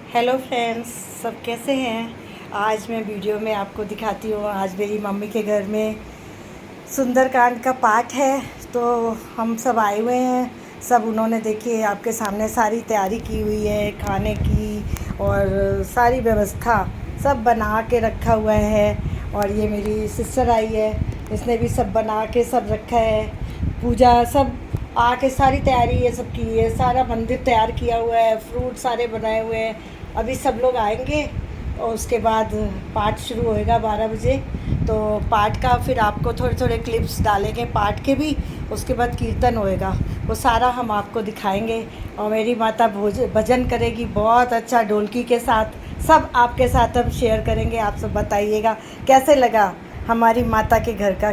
Hello friends, सब कैसे हैं। आज मैं वीडियो में आपको दिखाती हूँ। आज मेरी मम्मी के घर में सुंदरकांड का पाठ है, तो हम सब आए हुए हैं। सब उन्होंने देखिए आपके सामने सारी तैयारी की हुई है खाने की, और सारी व्यवस्था सब बना के रखा हुआ है। और ये मेरी सिस्टर आई है, इसने भी सब बना के सब रखा है। पूजा सब आके सारी तैयारी ये सब की है। सारा मंदिर तैयार किया हुआ है, फ्रूट सारे बनाए हुए हैं। अभी सब लोग आएंगे और उसके बाद पाठ शुरू होएगा 12 बजे। तो पाठ का फिर आपको थोड़े थोड़े क्लिप्स डालेंगे पाठ के भी। उसके बाद कीर्तन होएगा, वो सारा हम आपको दिखाएंगे। और मेरी माता भजन करेगी बहुत अच्छा ढोलकी के साथ। सब आपके साथ हम शेयर करेंगे। आप सब बताइएगा कैसे लगा हमारी माता के घर का।